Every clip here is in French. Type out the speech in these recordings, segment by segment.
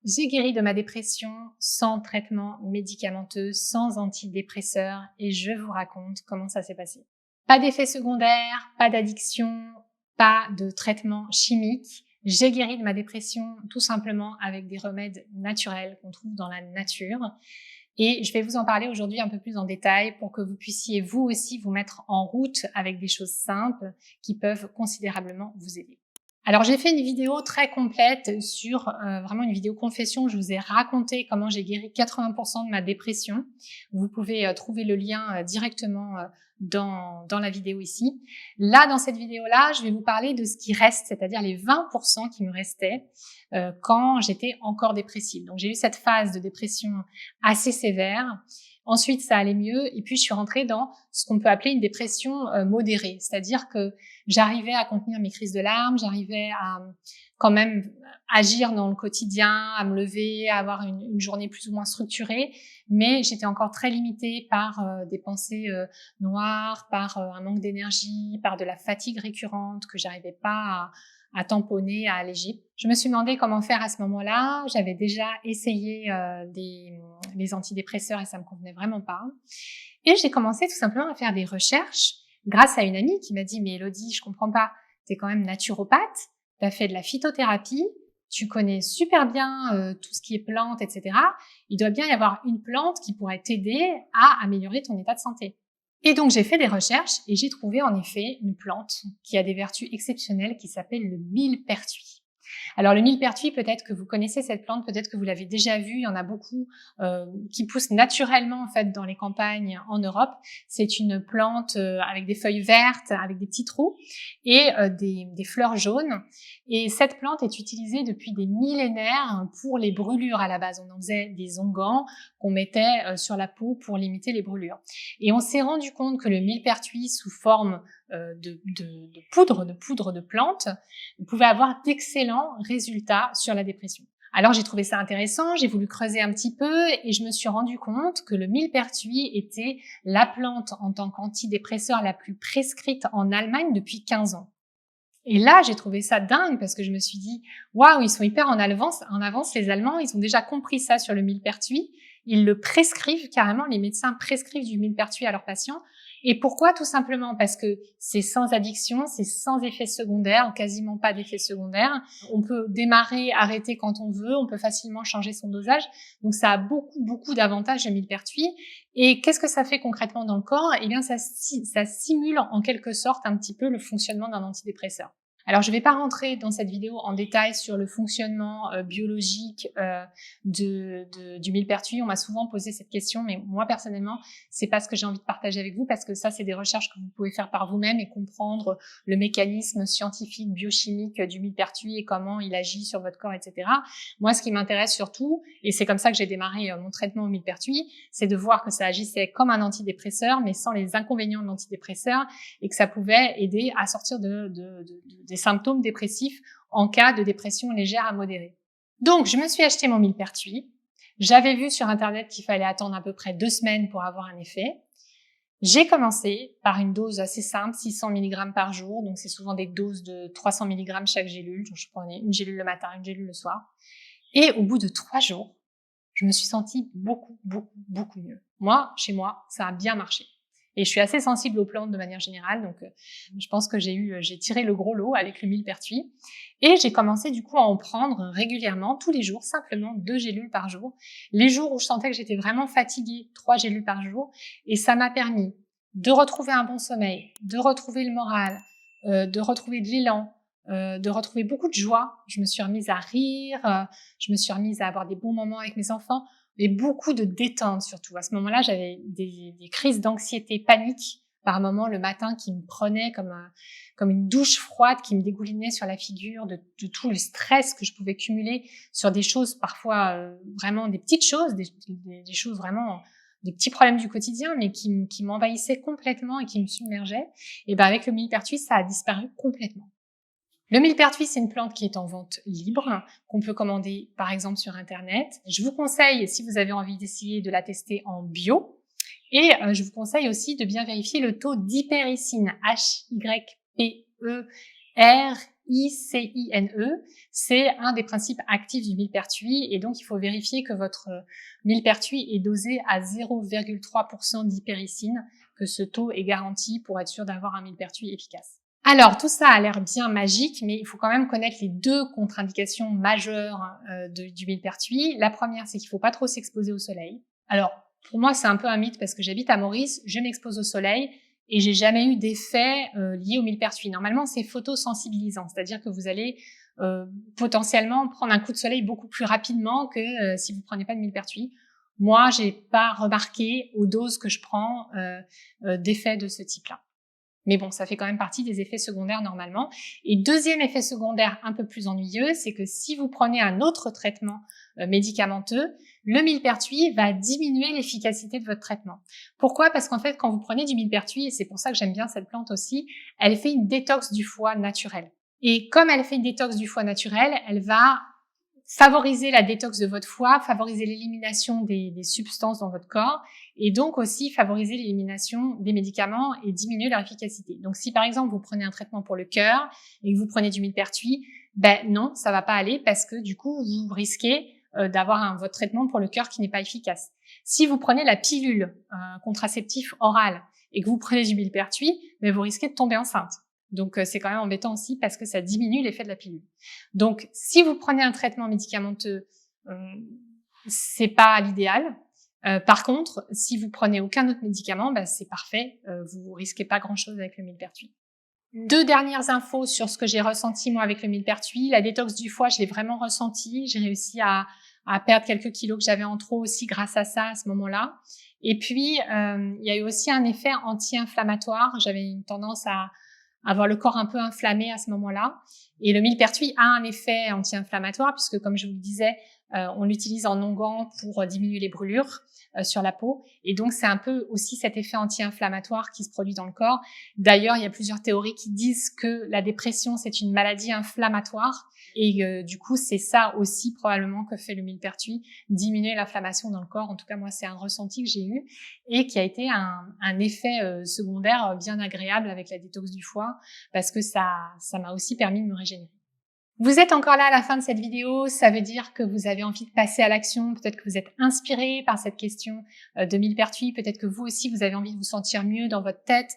j'ai guéri de ma dépression sans traitement médicamenteux, sans antidépresseurs et je vous raconte comment ça s'est passé. Pas d'effets secondaires, pas d'addiction, pas de traitement chimique. J'ai guéri de ma dépression tout simplement avec des remèdes naturels qu'on trouve dans la nature. Et je vais vous en parler aujourd'hui un peu plus en détail pour que vous puissiez vous aussi vous mettre en route avec des choses simples qui peuvent considérablement vous aider. Alors j'ai fait une vidéo très complète sur vraiment une vidéo confession où je vous ai raconté comment j'ai guéri 80% de ma dépression. Vous pouvez trouver le lien directement dans la vidéo ici. Là, dans cette vidéo-là, je vais vous parler de ce qui reste, c'est-à-dire les 20% qui me restaient quand j'étais encore dépressive. Donc j'ai eu cette phase de dépression assez sévère. Ensuite, ça allait mieux et puis je suis rentrée dans ce qu'on peut appeler une dépression modérée, c'est-à-dire que j'arrivais à contenir mes crises de larmes, j'arrivais à quand même agir dans le quotidien, à me lever, à avoir une journée plus ou moins structurée, mais j'étais encore très limitée par des pensées noires, par un manque d'énergie, par de la fatigue récurrente que j'arrivais pas à tamponner, à alléger. Je me suis demandé comment faire à ce moment-là. J'avais déjà essayé les antidépresseurs et ça me convenait vraiment pas. Et j'ai commencé tout simplement à faire des recherches grâce à une amie qui m'a dit « Mais Elodie, je comprends pas, t'es quand même naturopathe, t'as fait de la phytothérapie, tu connais super bien tout ce qui est plantes, etc. Il doit bien y avoir une plante qui pourrait t'aider à améliorer ton état de santé. » Et donc, j'ai fait des recherches et j'ai trouvé en effet une plante qui a des vertus exceptionnelles qui s'appelle le millepertuis. Alors, le millepertuis, peut-être que vous connaissez cette plante, peut-être que vous l'avez déjà vue. Il y en a beaucoup qui poussent naturellement en fait dans les campagnes en Europe. C'est une plante avec des feuilles vertes, avec des petits trous et des fleurs jaunes. Et cette plante est utilisée depuis des millénaires pour les brûlures à la base. On en faisait des onguents qu'on mettait sur la peau pour limiter les brûlures. Et on s'est rendu compte que le millepertuis sous forme de poudre de plante pouvait avoir d'excellents résultats sur la dépression. Alors j'ai trouvé ça intéressant, j'ai voulu creuser un petit peu et je me suis rendu compte que le millepertuis était la plante en tant qu'antidépresseur la plus prescrite en Allemagne depuis 15 ans. Et là, j'ai trouvé ça dingue parce que je me suis dit « Waouh, ils sont hyper en avance, les Allemands, ils ont déjà compris ça sur le millepertuis, ils le prescrivent carrément, les médecins prescrivent du millepertuis à leurs patients. » Et pourquoi? Tout simplement parce que c'est sans addiction, c'est sans effet secondaire, quasiment pas d'effet secondaire. On peut démarrer, arrêter quand on veut, on peut facilement changer son dosage. Donc ça a beaucoup d'avantages le millepertuis. Et qu'est-ce que ça fait concrètement dans le corps? Eh bien, ça simule en quelque sorte un petit peu le fonctionnement d'un antidépresseur. Alors, je ne vais pas rentrer dans cette vidéo en détail sur le fonctionnement biologique du millepertuis. On m'a souvent posé cette question, mais moi personnellement, c'est pas ce que j'ai envie de partager avec vous parce que ça, c'est des recherches que vous pouvez faire par vous-même et comprendre le mécanisme scientifique, biochimique du millepertuis et comment il agit sur votre corps, etc. Moi, ce qui m'intéresse surtout, et c'est comme ça que j'ai démarré mon traitement au millepertuis, c'est de voir que ça agissait comme un antidépresseur, mais sans les inconvénients de l'antidépresseur et que ça pouvait aider à sortir des symptômes dépressifs en cas de dépression légère à modérée. Donc, je me suis acheté mon millepertuis. J'avais vu sur Internet qu'il fallait attendre à peu près 2 semaines pour avoir un effet. J'ai commencé par une dose assez simple, 600 mg par jour. Donc, c'est souvent des doses de 300 mg chaque gélule. Donc, je prenais une gélule le matin, une gélule le soir. Et au bout de 3 jours, je me suis sentie beaucoup mieux. Moi, chez moi, ça a bien marché. Et je suis assez sensible aux plantes de manière générale, donc je pense que j'ai tiré le gros lot avec le millepertuis. Et j'ai commencé du coup à en prendre régulièrement, tous les jours, simplement 2 gélules par jour. Les jours où je sentais que j'étais vraiment fatiguée, 3 gélules par jour. Et ça m'a permis de retrouver un bon sommeil, de retrouver le moral, de retrouver de l'élan, de retrouver beaucoup de joie. Je me suis remise à rire, je me suis remise à avoir des bons moments avec mes enfants. Et beaucoup de détente surtout. À ce moment-là, j'avais des crises d'anxiété, panique par moments le matin qui me prenaient comme une douche froide qui me dégoulinait sur la figure de tout le stress que je pouvais cumuler sur des choses parfois vraiment des petites choses, des choses vraiment des petits problèmes du quotidien, mais qui m'envahissaient complètement et qui me submergeaient. Et ben avec le millepertuis, ça a disparu complètement. Le millepertuis, c'est une plante qui est en vente libre, qu'on peut commander par exemple sur Internet. Je vous conseille, si vous avez envie d'essayer, de la tester en bio. Et je vous conseille aussi de bien vérifier le taux d'hypericine, Hypericine. ICINE, c'est un des principes actifs du millepertuis et donc il faut vérifier que votre millepertuis est dosé à 0,3% d'hypéricine, que ce taux est garanti pour être sûr d'avoir un millepertuis efficace. Alors, tout ça a l'air bien magique, mais il faut quand même connaître les deux contre-indications majeures du millepertuis. La première, c'est qu'il ne faut pas trop s'exposer au soleil. Alors, pour moi, c'est un peu un mythe parce que j'habite à Maurice, je m'expose au soleil et j'ai jamais eu d'effet lié au millepertuis. Normalement, c'est photosensibilisant, c'est-à-dire que vous allez potentiellement prendre un coup de soleil beaucoup plus rapidement que si vous prenez pas de millepertuis. Moi, j'ai pas remarqué aux doses que je prends d'effets de ce type-là. Mais bon, ça fait quand même partie des effets secondaires normalement. Et deuxième effet secondaire un peu plus ennuyeux, c'est que si vous prenez un autre traitement médicamenteux, le millepertuis va diminuer l'efficacité de votre traitement. Pourquoi? Parce qu'en fait, quand vous prenez du millepertuis, et c'est pour ça que j'aime bien cette plante aussi, elle fait une détox du foie naturelle. Et comme elle fait une détox du foie naturelle, elle va favoriser la détox de votre foie, favoriser l'élimination des substances dans votre corps et donc aussi favoriser l'élimination des médicaments et diminuer leur efficacité. Donc si par exemple vous prenez un traitement pour le cœur et que vous prenez du millepertuis, ben non, ça va pas aller parce que du coup vous risquez d'avoir votre traitement pour le cœur qui n'est pas efficace. Si vous prenez la pilule contraceptif orale et que vous prenez du millepertuis, ben vous risquez de tomber enceinte. Donc, c'est quand même embêtant aussi parce que ça diminue l'effet de la pilule. Donc, si vous prenez un traitement médicamenteux, c'est pas l'idéal. Par contre, si vous prenez aucun autre médicament, bah, c'est parfait. Vous risquez pas grand-chose avec le millepertuis. Deux dernières infos sur ce que j'ai ressenti moi avec le millepertuis. La détox du foie, je l'ai vraiment ressenti. J'ai réussi à perdre quelques kilos que j'avais en trop aussi grâce à ça à ce moment-là. Et puis, il y a eu aussi un effet anti-inflammatoire. J'avais une tendance à avoir le corps un peu inflammé à ce moment-là. Et le millepertuis a un effet anti-inflammatoire puisque, comme je vous le disais, on l'utilise en onguent pour diminuer les brûlures sur la peau. Et donc, c'est un peu aussi cet effet anti-inflammatoire qui se produit dans le corps. D'ailleurs, il y a plusieurs théories qui disent que la dépression, c'est une maladie inflammatoire. Et du coup, c'est ça aussi probablement que fait le millepertuis, diminuer l'inflammation dans le corps. En tout cas, moi, c'est un ressenti que j'ai eu et qui a été un effet secondaire bien agréable avec la détox du foie parce que ça m'a aussi permis de me régénérer. Vous êtes encore là à la fin de cette vidéo, ça veut dire que vous avez envie de passer à l'action, peut-être que vous êtes inspiré par cette question de millepertuis, peut-être que vous aussi vous avez envie de vous sentir mieux dans votre tête,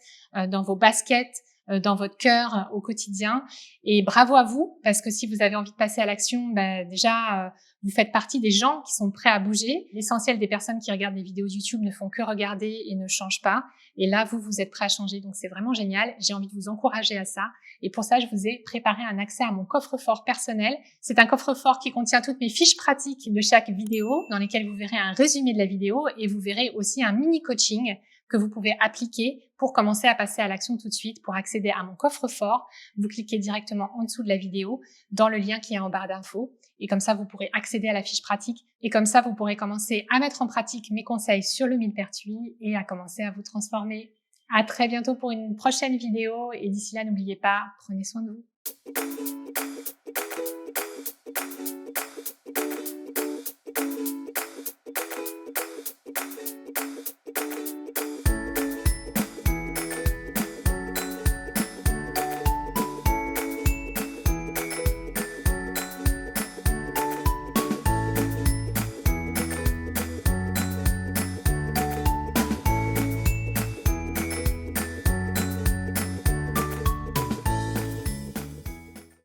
dans vos baskets, dans votre cœur au quotidien. Et bravo à vous, parce que si vous avez envie de passer à l'action, déjà vous faites partie des gens qui sont prêts à bouger. L'essentiel des personnes qui regardent des vidéos YouTube ne font que regarder et ne changent pas. Et là, vous êtes prêts à changer, donc c'est vraiment génial. J'ai envie de vous encourager à ça. Et pour ça, je vous ai préparé un accès à mon coffre-fort personnel. C'est un coffre-fort qui contient toutes mes fiches pratiques de chaque vidéo, dans lesquelles vous verrez un résumé de la vidéo et vous verrez aussi un mini coaching que vous pouvez appliquer pour commencer à passer à l'action tout de suite. Pour accéder à mon coffre-fort, vous cliquez directement en dessous de la vidéo dans le lien qui est en barre d'infos. Et comme ça, vous pourrez accéder à la fiche pratique. Et comme ça, vous pourrez commencer à mettre en pratique mes conseils sur le millepertuis et à commencer à vous transformer. À très bientôt pour une prochaine vidéo. Et d'ici là, n'oubliez pas, prenez soin de vous.